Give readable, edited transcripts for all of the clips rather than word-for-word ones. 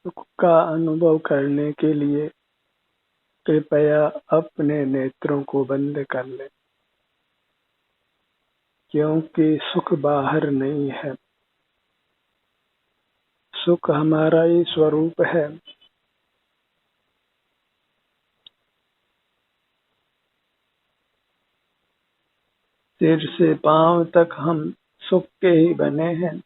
सुख का अनुभव करने के लिए कृपया अपने नेत्रों को बंद कर लें, क्योंकि सुख बाहर नहीं है। सुख हमारा ही स्वरूप है। सिर से पांव तक हम सुख के ही बने हैं,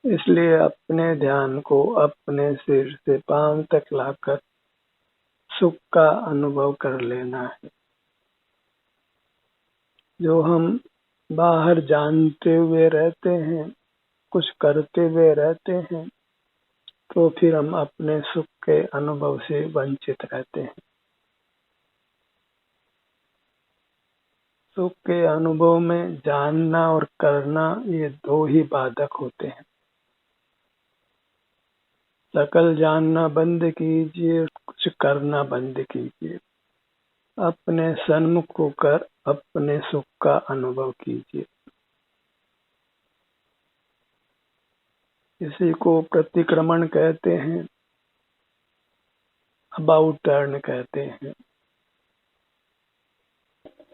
इसलिए अपने ध्यान को अपने सिर से पांव तक लाकर सुख का अनुभव कर लेना है। जो हम बाहर जानते हुए रहते हैं, कुछ करते हुए रहते हैं, तो फिर हम अपने सुख के अनुभव से वंचित रहते हैं। सुख के अनुभव में जानना और करना, ये दो ही बाधक होते हैं। सकल जानना बंद कीजिए, कुछ करना बंद कीजिए। अपने सन्मुख होकर अपने सुख का अनुभव कीजिए। इसी को प्रतिक्रमण कहते हैं, अबाउट टर्न कहते हैं।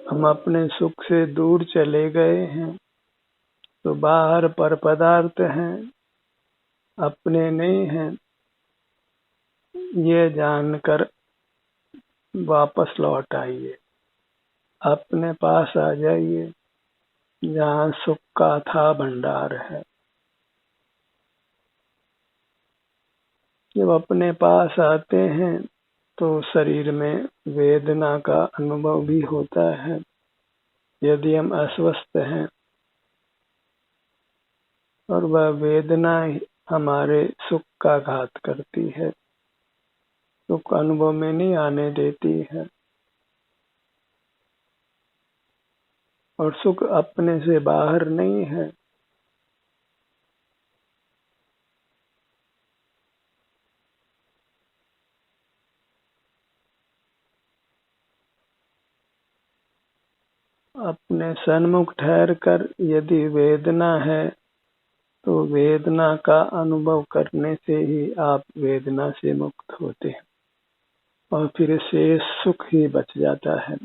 हम अपने सुख से दूर चले गए हैं, तो बाहर पर पदार्थ हैं, अपने नहीं हैं, ये जानकर वापस लौट आइए। अपने पास आ जाइए, जहाँ सुख का अथाह भंडार है। जब अपने पास आते हैं तो शरीर में वेदना का अनुभव भी होता है। यदि हम अस्वस्थ हैं और वह वेदना हमारे सुख का घात करती है, सुख अनुभव में नहीं आने देती है, और सुख अपने से बाहर नहीं है। अपने सन्मुख ठहर कर यदि वेदना है, तो वेदना का अनुभव करने से ही आप वेदना से मुक्त होते हैं, और फिर शेष सुख ही बच जाता है।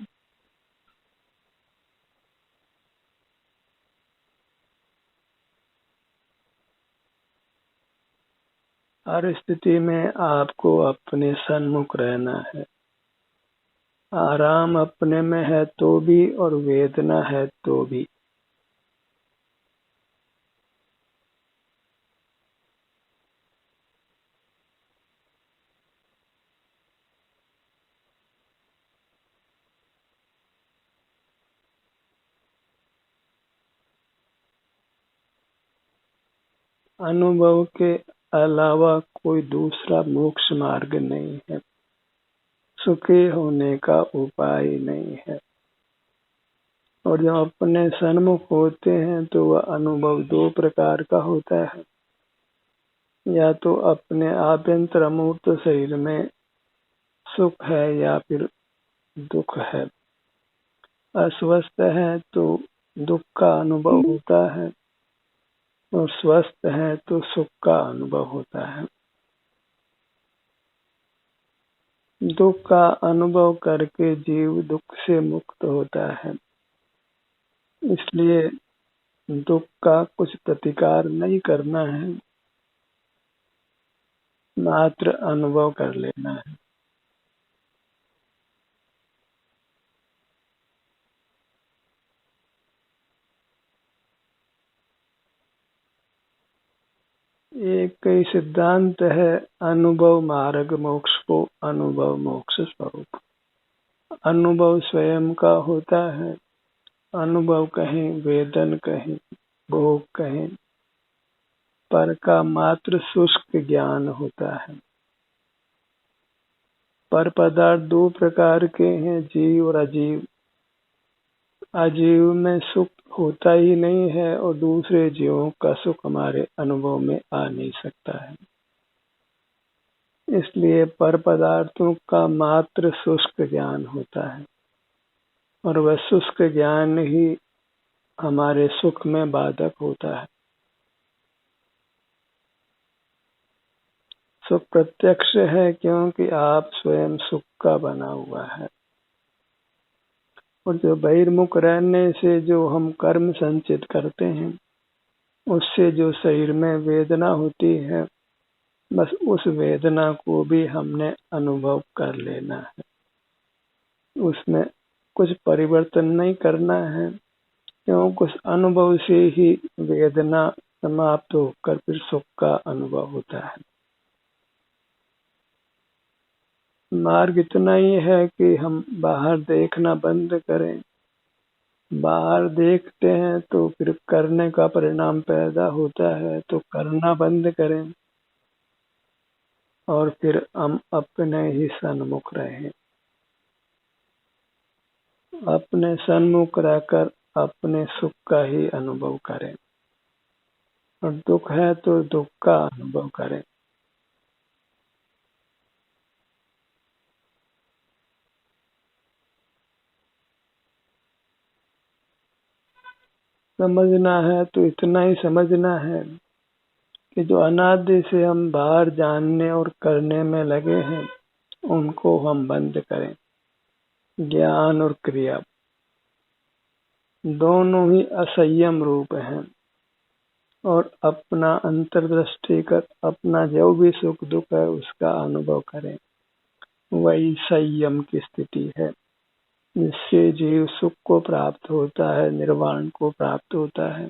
हर स्थिति में आपको अपने सन्मुख रहना है। आराम अपने में है तो भी, और वेदना है तो भी। अनुभव के अलावा कोई दूसरा मोक्ष मार्ग नहीं है। सुखी होने का उपाय नहीं है। और जब अपने सन्मुख होते हैं तो वह अनुभव दो प्रकार का होता है। या तो अपने आभ्यंतर अमूर्त शरीर में सुख है या फिर दुख है। अस्वस्थ है तो दुख का अनुभव होता है, और स्वस्थ है तो सुख का अनुभव होता है। दुख का अनुभव करके जीव दुख से मुक्त होता है, इसलिए दुख का कुछ प्रतिकार नहीं करना है, मात्र अनुभव कर लेना है। एक ही सिद्धांत है, अनुभव मार्ग मोक्ष को, अनुभव मोक्ष स्वरूप। अनुभव स्वयं का होता है। अनुभव कहीं, वेदन कहीं, भोग कहीं, पर का मात्र शुष्क ज्ञान होता है। पर पदार्थ दो प्रकार के हैं, जीव और अजीव। अजीव में सुख होता ही नहीं है, और दूसरे जीवों का सुख हमारे अनुभव में आ नहीं सकता है। इसलिए पर पदार्थों का मात्र शुष्क ज्ञान होता है, और वह शुष्क ज्ञान ही हमारे सुख में बाधक होता है। सुख प्रत्यक्ष है क्योंकि आप स्वयं सुख का बना हुआ है। और जो बहिर्मुख रहने से जो हम कर्म संचित करते हैं उससे जो शरीर में वेदना होती है, बस उस वेदना को भी हमने अनुभव कर लेना है। उसमें कुछ परिवर्तन नहीं करना है, क्योंकि उस अनुभव से ही वेदना समाप्त होकर फिर सुख का अनुभव होता है। मार्ग इतना ही है कि हम बाहर देखना बंद करें। बाहर देखते हैं तो फिर करने का परिणाम पैदा होता है, तो करना बंद करें और फिर हम अपने ही सन्मुख रहें। अपने सन्मुख रहकर अपने सुख का ही अनुभव करें और दुख है तो दुख का अनुभव करें। समझना है तो इतना ही समझना है कि जो अनादि से हम बाहर जानने और करने में लगे हैं उनको हम बंद करें। ज्ञान और क्रिया दोनों ही असंयम रूप हैं और अपना अंतर्दृष्टि कर अपना जो भी सुख दुख है उसका अनुभव करें। वही संयम की स्थिति है जिससे जीव सुख को प्राप्त होता है, निर्वाण को प्राप्त होता है,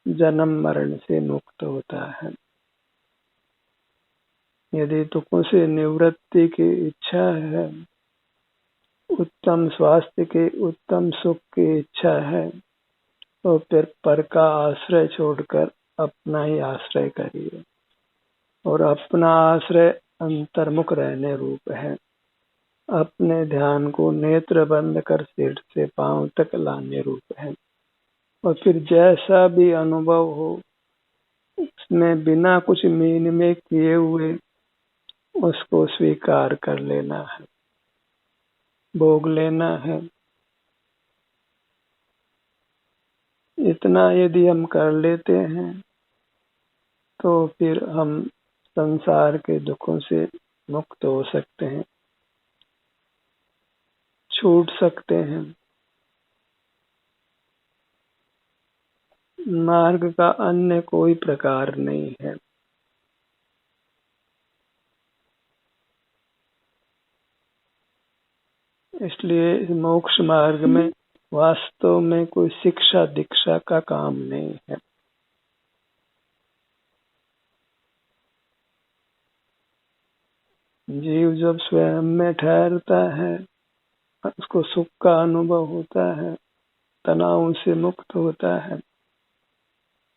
जन्म मरण से मुक्त होता है। यदि दुखों से निवृत्ति की इच्छा है, उत्तम स्वास्थ्य के उत्तम सुख की इच्छा है, तो फिर पर का आश्रय छोड़कर अपना ही आश्रय करिए। और अपना आश्रय अंतर्मुख रहने रूप है। अपने ध्यान को नेत्र बंद कर सिर से पांव तक लाने रूप है। और फिर जैसा भी अनुभव हो उसमें बिना कुछ मीन में किए हुए उसको स्वीकार कर लेना है, भोग लेना है। इतना यदि हम कर लेते हैं तो फिर हम संसार के दुखों से मुक्त हो सकते हैं, छूट सकते हैं। मार्ग का अन्य कोई प्रकार नहीं है। इसलिए इस मोक्ष मार्ग में वास्तव में कोई शिक्षा दीक्षा का काम नहीं है। जीव जब स्वयं में ठहरता है उसको सुख का अनुभव होता है, तनाव से मुक्त होता है।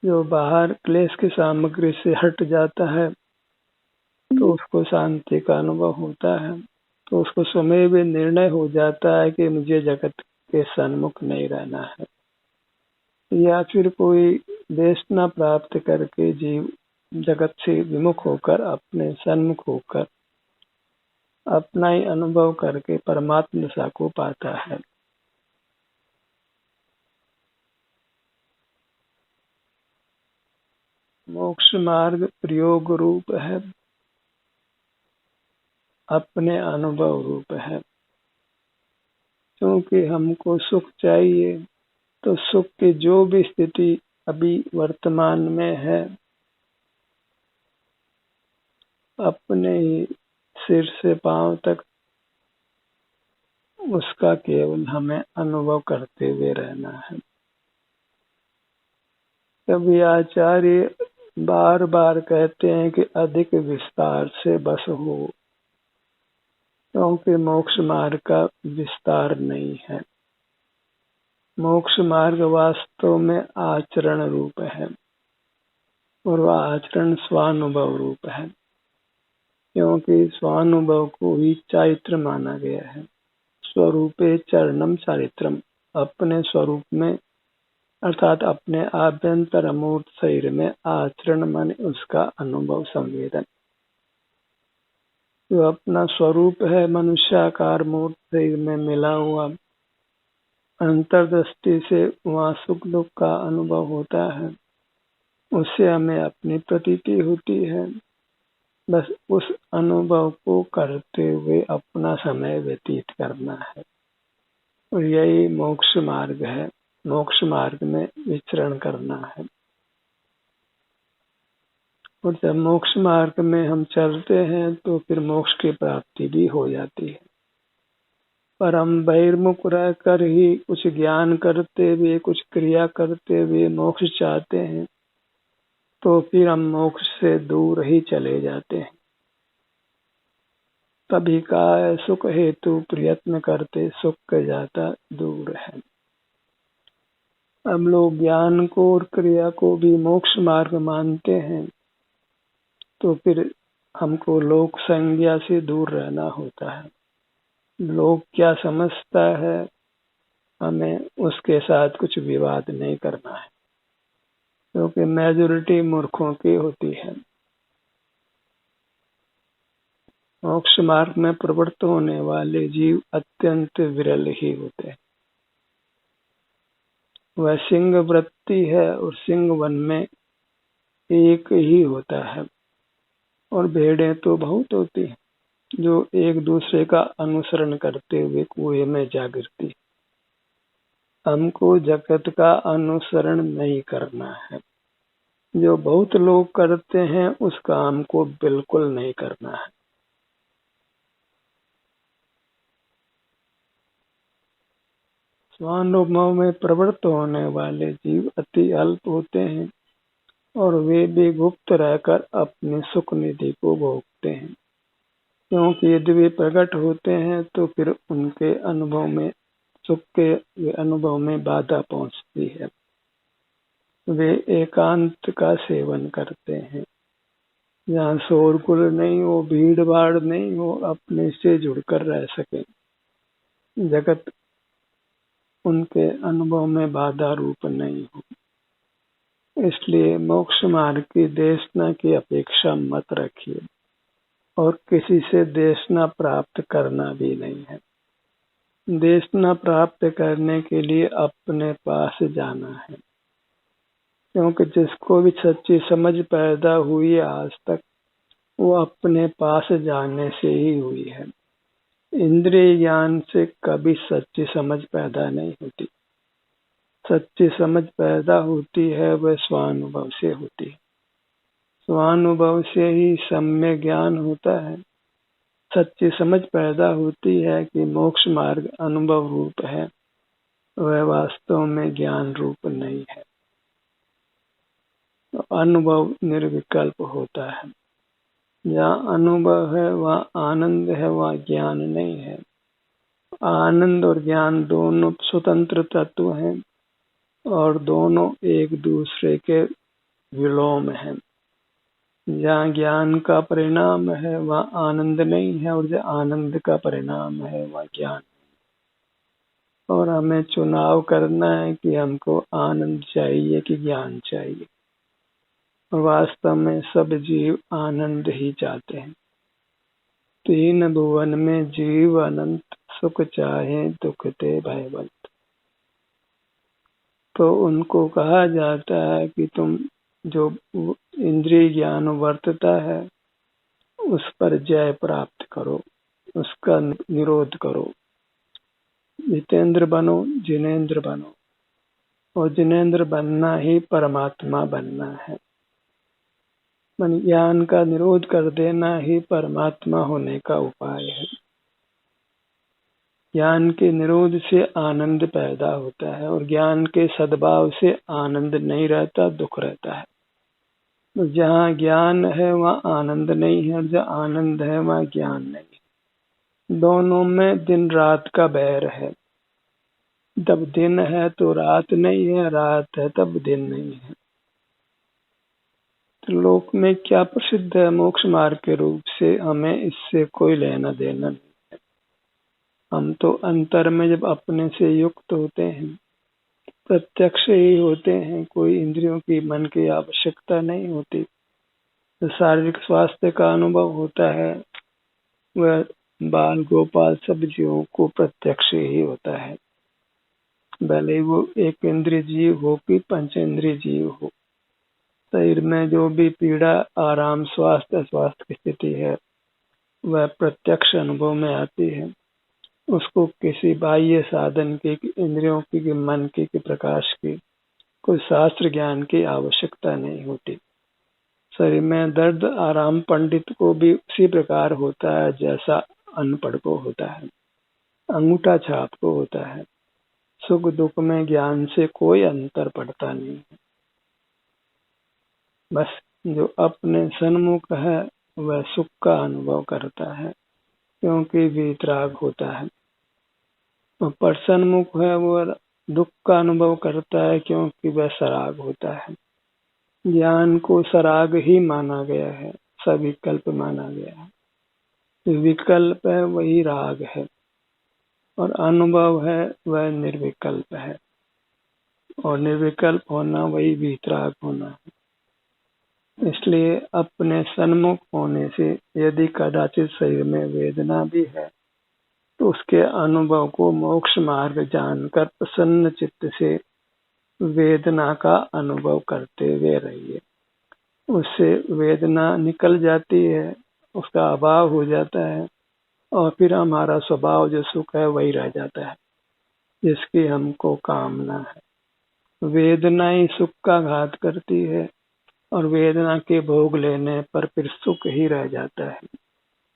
जो बाहर क्लेश की सामग्री से हट जाता है तो उसको शांति का अनुभव होता है। तो उसको समय भी निर्णय हो जाता है कि मुझे जगत के सन्मुख नहीं रहना है। या फिर कोई देशना प्राप्त करके जीव जगत से विमुख होकर अपने सन्मुख होकर अपना ही अनुभव करके परमात्म दशा को पाता है। मोक्ष मार्ग प्रयोग रूप है, अपने अनुभव रूप है। क्योंकि हमको सुख चाहिए तो सुख की जो भी स्थिति अभी वर्तमान में है अपने ही सिर से पांव तक उसका केवल हमें अनुभव करते हुए रहना है। कभी आचार्य बार बार कहते हैं कि अधिक विस्तार से बस हो, क्योंकि मोक्ष मार्ग का विस्तार नहीं है। मोक्ष मार्ग वास्तव में आचरण रूप है और वह आचरण स्वानुभव रूप है, क्योंकि स्वानुभव को ही चारित्र माना गया है। स्वरूपे चरणम चारित्रम, अपने स्वरूप में अर्थात अपने आभ्यंतर अमूर्त शरीर में आचरण माने उसका अनुभव संवेदन। जो अपना स्वरूप है मनुष्याकार मूर्त शरीर में मिला हुआ, अंतर्दृष्टि से वहाँ सुख दुख का अनुभव होता है, उससे हमें अपनी प्रतीति होती है। बस उस अनुभव को करते हुए अपना समय व्यतीत करना है, और यही मोक्ष मार्ग है। मोक्ष मार्ग में विचरण करना है। और जब मोक्ष मार्ग में हम चलते हैं तो फिर मोक्ष की प्राप्ति भी हो जाती है। पर हम बहिर्मुख रहकर ही कुछ ज्ञान करते हुए, कुछ क्रिया करते हुए मोक्ष चाहते हैं, तो फिर हम मोक्ष से दूर ही चले जाते हैं। तभी का सुख हेतु प्रयत्न करते सुख के जाता दूर है। हम लोग ज्ञान को और क्रिया को भी मोक्ष मार्ग मानते हैं, तो फिर हमको लोक संज्ञा से दूर रहना होता है। लोग क्या समझता है, हमें उसके साथ कुछ विवाद नहीं करना है, क्योंकि मेजोरिटी मूर्खों की होती है। मोक्ष मार्ग में प्रवृत्त होने वाले जीव अत्यंत विरल ही होते हैं। वह सिंह वृत्ति है और सिंह वन में एक ही होता है, और भेड़ें तो बहुत होती हैं जो एक दूसरे का अनुसरण करते हुए कुएं में जा गिरती। हमको जगत का अनुसरण नहीं करना है। जो बहुत लोग करते हैं उस काम को बिल्कुल नहीं करना है। स्वानुभव में प्रवृत्त होने वाले जीव अति अल्प होते हैं, और वे भी गुप्त रहकर अपनी सुख निधि को भोगते हैं, क्योंकि यदि वे प्रकट होते हैं तो फिर उनके अनुभव में, सुख के अनुभव में बाधा पहुंचती है। वे एकांत का सेवन करते हैं, जहाँ शोरगुल नहीं हो, भीड़ भाड़ नहीं हो, अपने से जुड़कर रह सके। जगत उनके अनुभव में बाधा रूप नहीं हो। इसलिए मोक्ष मार्ग की देशना की अपेक्षा मत रखिए, और किसी से देशना प्राप्त करना भी नहीं है। देशना प्राप्त करने के लिए अपने पास जाना है, क्योंकि जिसको भी सच्ची समझ पैदा हुई आज तक, वो अपने पास जाने से ही हुई है। इंद्रिय ज्ञान से कभी सच्ची समझ पैदा नहीं होती। सच्ची समझ पैदा होती है वह स्वानुभव से होती है। स्वानुभव से ही सम्यक ज्ञान होता है। सच्ची समझ पैदा होती है कि मोक्ष मार्ग अनुभव रूप है, वह वास्तव में ज्ञान रूप नहीं है। तो अनुभव निर्विकल्प होता है। जहाँ अनुभव है वहाँ आनंद है, वहाँ ज्ञान नहीं है। आनंद और ज्ञान दोनों स्वतंत्र तत्व हैं, और दोनों एक दूसरे के विलोम हैं। जहाँ ज्ञान का परिणाम है वहाँ आनंद नहीं है, और जहाँ आनंद का परिणाम है वहाँ ज्ञान। और हमें चुनाव करना है कि हमको आनंद चाहिए कि ज्ञान चाहिए। और वास्तव में सब जीव आनंद ही चाहते हैं। तीन भुवन में जीव अनंत, सुख चाहे दुख ते भयवंत। तो उनको कहा जाता है कि तुम जो इंद्रिय ज्ञान वर्तता है उस पर जय प्राप्त करो, उसका निरोध करो। जितेंद्र बनो, जिनेंद्र बनो, और जिनेंद्र बनना ही परमात्मा बनना है। मन ज्ञान का निरोध कर देना ही परमात्मा होने का उपाय है। ज्ञान के निरोध से आनंद पैदा होता है, और ज्ञान के सद्भाव से आनंद नहीं रहता, दुख रहता है। तो जहाँ ज्ञान है वहाँ आनंद नहीं है, और जहाँ आनंद है वहाँ ज्ञान नहीं है। दोनों में दिन रात का बैर है। जब दिन है तो रात नहीं है, रात है तब दिन नहीं है। तो लोक में क्या प्रसिद्ध है मोक्ष मार्ग के रूप से, हमें इससे कोई लेना देना नहीं है। हम तो अंतर में जब अपने से युक्त होते हैं, प्रत्यक्ष ही होते हैं, कोई इंद्रियों की मन की आवश्यकता नहीं होती। तो शारीरिक स्वास्थ्य का अनुभव होता है, वह बाल गोपाल सब जीवों को प्रत्यक्ष ही होता है, भले वो एक इंद्रिय जीव हो कि पंच इंद्रिय जीव हो। शरीर में जो भी पीड़ा, आराम, स्वास्थ्य, अस्वास्थ्य की स्थिति है वह प्रत्यक्ष अनुभव में आती है। उसको किसी बाह्य साधन की, इंद्रियों की, मन की, प्रकाश की, कोई शास्त्र ज्ञान की आवश्यकता नहीं होती। शरीर में दर्द आराम पंडित को भी उसी प्रकार होता है जैसा अनपढ़ को होता है, अंगूठा छाप को होता है। सुख दुख में ज्ञान से कोई अंतर पड़ता नहीं है। बस जो अपने सन्मुख है वह सुख का अनुभव करता है क्योंकि वीतराग होता है, और परसन्मुख है वह दुख का अनुभव करता है क्योंकि वह सराग होता है। ज्ञान को सराग ही माना गया है, सविकल्प माना गया है। विकल्प है वही राग है, और अनुभव है वह निर्विकल्प है, और निर्विकल्प होना वही वीतराग होना है। इसलिए अपने सन्मुख होने से यदि कदाचित शरीर में वेदना भी है तो उसके अनुभव को मोक्ष मार्ग जानकर प्रसन्न चित्त से वेदना का अनुभव करते हुए रहिए। उससे वेदना निकल जाती है, उसका अभाव हो जाता है, और फिर हमारा स्वभाव जो सुख है वही रह जाता है जिसकी हमको कामना है। वेदना ही सुख का घात करती है, और वेदना के भोग लेने पर फिर सुख ही रह जाता है।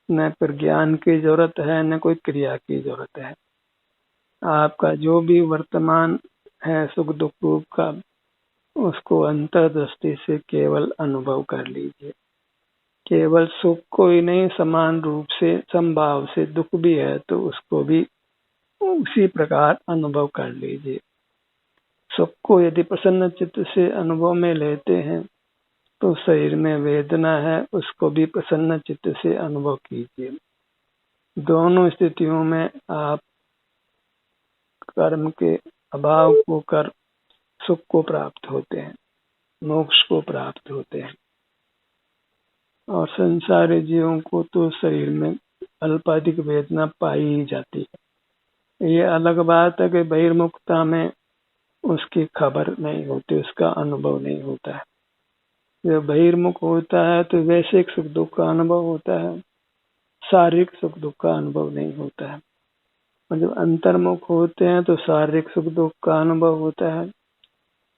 न फिर ज्ञान की जरूरत है, न कोई क्रिया की जरूरत है। आपका जो भी वर्तमान है सुख दुख रूप का, उसको अंतर्दृष्टि से केवल अनुभव कर लीजिए। केवल सुख को ही नहीं, समान रूप से संभाव से दुख भी है तो उसको भी उसी प्रकार अनुभव कर लीजिए। सुख को यदि प्रसन्न चित्त से अनुभव में लेते हैं तो शरीर में वेदना है उसको भी प्रसन्न चित्त से अनुभव कीजिए। दोनों स्थितियों में आप कर्म के अभाव को कर सुख को प्राप्त होते हैं, मोक्ष को प्राप्त होते हैं। और संसारी जीवों को तो शरीर में अल्पाधिक वेदना पाई ही जाती है। ये अलग बात है कि बहिर्मुखता में उसकी खबर नहीं होती, उसका अनुभव नहीं होता है। जब बहिर्मुख होता है तो वैश्विक सुख दुख का अनुभव होता है, शारीरिक सुख दुख का अनुभव नहीं होता है। और जब अंतर्मुख होते हैं तो शारीरिक सुख दुख का अनुभव होता है,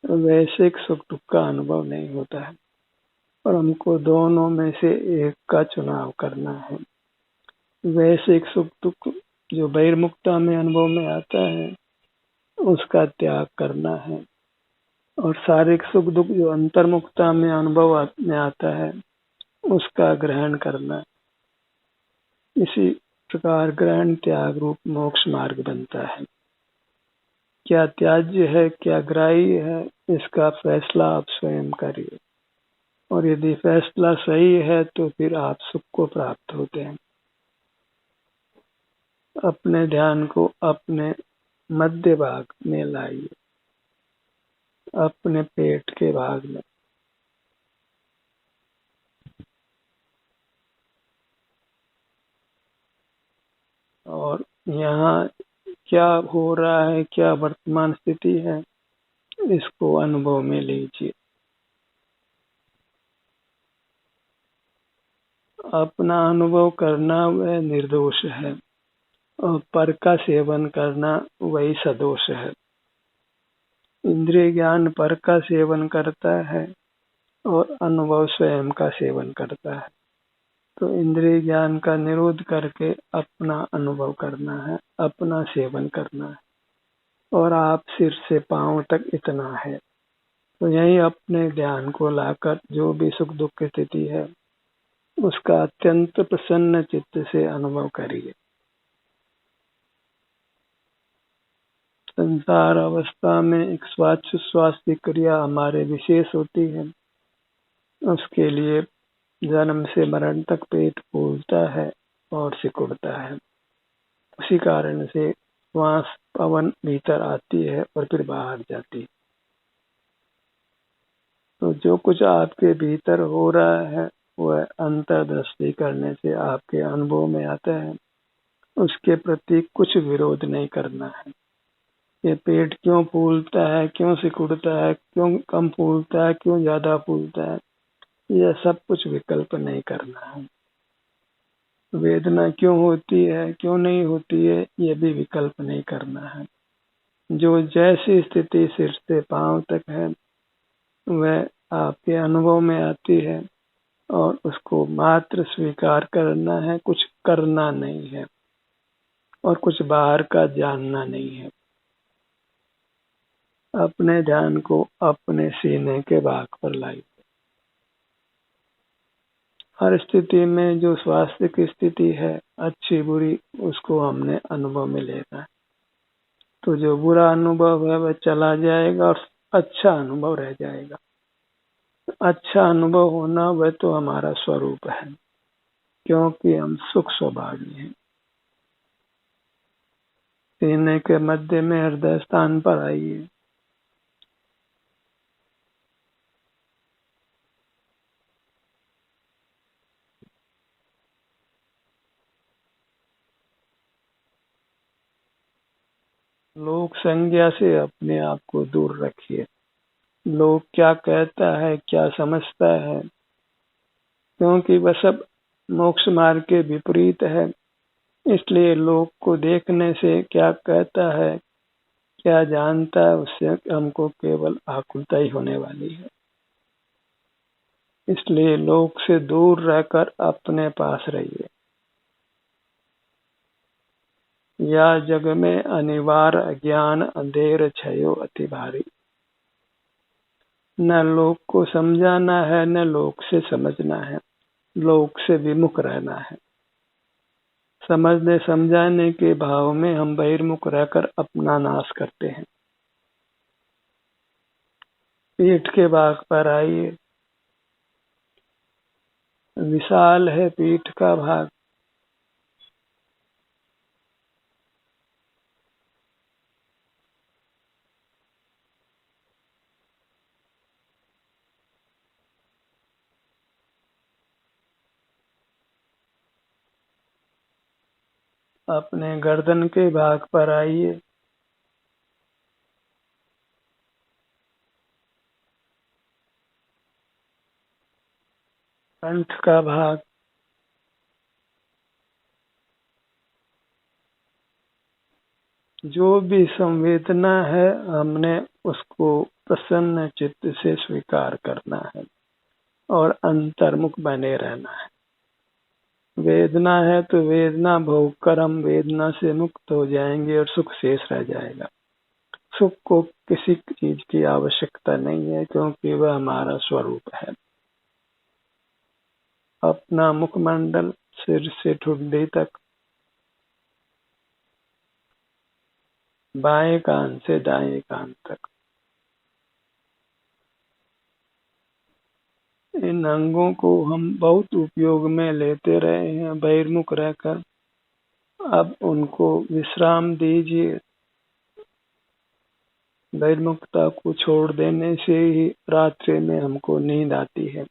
वैश्विक सुख दुख का अनुभव नहीं होता है। और हमको दोनों में से एक का चुनाव करना है। वैश्विक सुख दुख जो बहिर्मुखता में अनुभव में आता है उसका त्याग करना है, और शारीरिक सुख दुख जो अंतर्मुखता में अनुभव में आता है उसका ग्रहण करना। इसी प्रकार ग्रहण त्याग रूप मोक्ष मार्ग बनता है। क्या त्याज्य है, क्या ग्राह्य है, इसका फैसला आप स्वयं करिए, और यदि फैसला सही है तो फिर आप सुख को प्राप्त होते हैं। अपने ध्यान को अपने मध्य भाग में लाइए, अपने पेट के भाग में। और यहाँ क्या हो रहा है, क्या वर्तमान स्थिति है, इसको अनुभव में लीजिए। अपना अनुभव करना वह निर्दोष है, और पर का सेवन करना वही सदोष है। इंद्रिय ज्ञान पर का सेवन करता है और अनुभव स्वयं का सेवन करता है। तो इंद्रिय ज्ञान का निरोध करके अपना अनुभव करना है, अपना सेवन करना है, और आप सिर से पांव तक इतना है। तो यही अपने ध्यान को लाकर जो भी सुख दुख की स्थिति है उसका अत्यंत प्रसन्न चित्त से अनुभव करिए। संसार अवस्था में एक श्वास की क्रिया हमारे विशेष होती है। उसके लिए जन्म से मरण तक पेट फूलता है और सिकुड़ता है। उसी कारण से श्वास पवन भीतर आती है और फिर बाहर जाती है। तो जो कुछ आपके भीतर हो रहा है वह अंतर्दृष्टि करने से आपके अनुभव में आता है। उसके प्रति कुछ विरोध नहीं करना है। ये पेट क्यों फूलता है, क्यों सिकुड़ता है, क्यों कम फूलता है, क्यों ज्यादा फूलता है, ये सब कुछ विकल्प नहीं करना है। वेदना क्यों होती है, क्यों नहीं होती है, ये भी विकल्प नहीं करना है। जो जैसी स्थिति सिर से पांव तक है वह आपके अनुभव में आती है और उसको मात्र स्वीकार करना है, कुछ करना नहीं है और कुछ बाहर का जानना नहीं है। अपने ध्यान को अपने सीने के भाग पर लाइए। हर स्थिति में जो स्वास्थ्य की स्थिति है, अच्छी बुरी, उसको हमने अनुभव में लेना है। तो जो बुरा अनुभव है वह चला जाएगा और अच्छा अनुभव रह जाएगा। अच्छा अनुभव होना वह तो हमारा स्वरूप है, क्योंकि हम सुख स्वभावी हैं। सीने के मध्य में हृदय स्थान पर आइए। लोक संज्ञा से अपने आप को दूर रखिए। लोग क्या कहता है, क्या समझता है, क्योंकि वह सब मोक्ष मार्ग के विपरीत है। इसलिए लोग को देखने से क्या कहता है, क्या जानता है, उससे हमको केवल आकुलता ही होने वाली है। इसलिए लोग से दूर रहकर अपने पास रहिए। या जग में अनिवार्य अज्ञान अंधेर छयो अति भारी। न लोक को समझाना है, न लोक से समझना है, लोक से विमुख रहना है। समझने समझाने के भाव में हम बहिर्मुख रहकर अपना नाश करते हैं। पीठ के भाग पर आइए। विशाल है पीठ का भाग। अपने गर्दन के भाग पर आइए। कंठ का भाग। जो भी संवेदना है हमने उसको प्रसन्न चित्त से स्वीकार करना है और अंतर्मुख बने रहना है। वेदना है तो वेदना भोग कर हम वेदना से मुक्त हो जाएंगे और सुख शेष रह जाएगा। सुख को किसी चीज की आवश्यकता नहीं है, क्योंकि वह हमारा स्वरूप है। अपना मुखमंडल सिर से ठुड्डी तक, बाएं कान से दाएं कान तक, इन अंगों को हम बहुत उपयोग में लेते रहे हैं बहिर्मुख रहकर। अब उनको विश्राम दीजिए। बहिर्मुखता को छोड़ देने से ही रात्रि में हमको नींद आती है।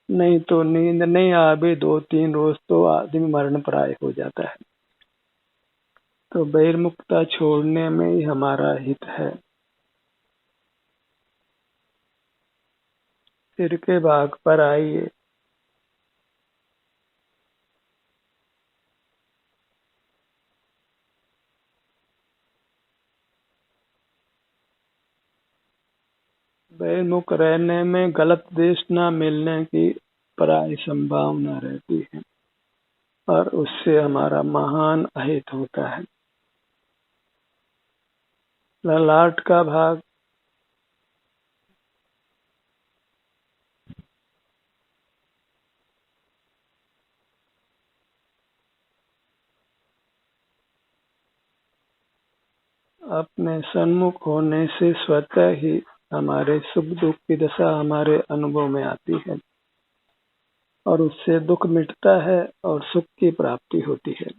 नहीं तो नींद नहीं आवे 2-3 रोज तो आदमी मरण प्राय हो जाता है। तो बहिर्मुखता छोड़ने में ही हमारा हित है। सिर के भाग पर आइए। बहिर्मुख रहने में गलत देश न मिलने की प्राय संभावना रहती है और उससे हमारा महान अहित होता है। ललाट का भाग। अपने सन्मुख होने से स्वतः ही हमारे सुख दुख की दशा हमारे अनुभव में आती है और उससे दुख मिटता है और सुख की प्राप्ति होती है।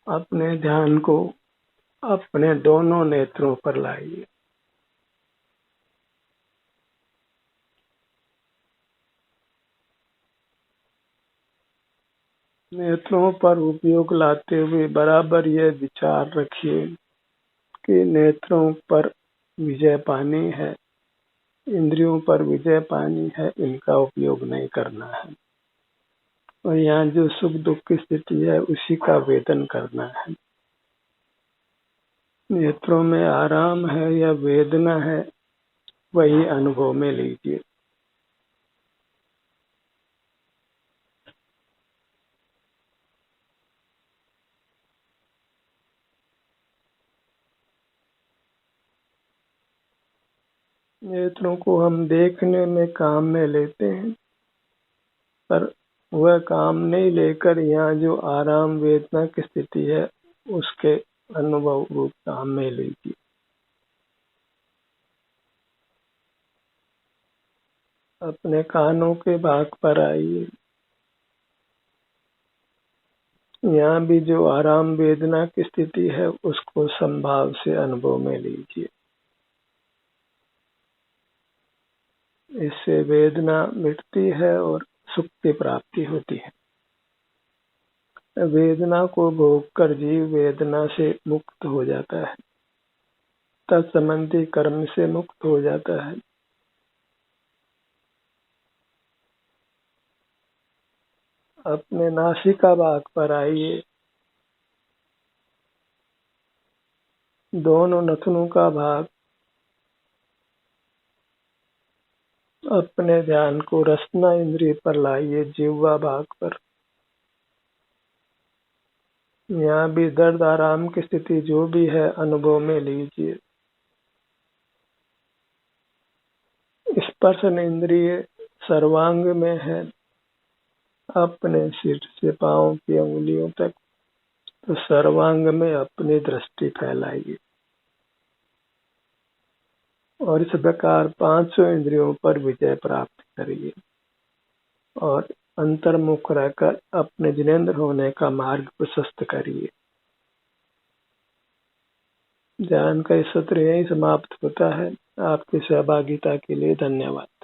अपने ध्यान को अपने दोनों नेत्रों पर लाइए। नेत्रों पर उपयोग लाते हुए बराबर यह विचार रखिए कि नेत्रों पर विजय पानी है, इंद्रियों पर विजय पानी है, इनका उपयोग नहीं करना है। और यहाँ जो सुख दुख की स्थिति है उसी का वेदन करना है। नेत्रों में आराम है या वेदना है, वही अनुभव में लीजिए। नेत्रों को हम देखने में काम में लेते हैं, पर वह काम नहीं लेकर यहाँ जो आराम वेदना की स्थिति है उसके अनुभव रूप काम में लीजिए। अपने कानों के भाग पर आइए। यहाँ भी जो आराम वेदना की स्थिति है उसको संभाव से अनुभव में लीजिए। इससे वेदना मिटती है और सुख की प्राप्ति होती है। वेदना को भोग कर जीव वेदना से मुक्त हो जाता है, तत्संबंधी कर्म से मुक्त हो जाता है। अपने नासिका भाग पर आइए। दोनों नथनों का भाग, अपने ध्यान को रसना इंद्रिय पर लाइए, जिह्वा भाग पर। यहाँ भी दर्द आराम की स्थिति जो भी है अनुभव में लीजिए। स्पर्शन इंद्रिय सर्वांग में है, अपने सिर से पांव की उंगलियों तक, तो सर्वांग में अपनी दृष्टि फैलाइए और इस प्रकार पांचों इंद्रियों पर विजय प्राप्त करिए और अंतर्मुख रहकर अपने जिनेंद्र होने का मार्ग प्रशस्त करिए। ध्यान का सत्र यही समाप्त होता है। आपकी सहभागिता के लिए धन्यवाद।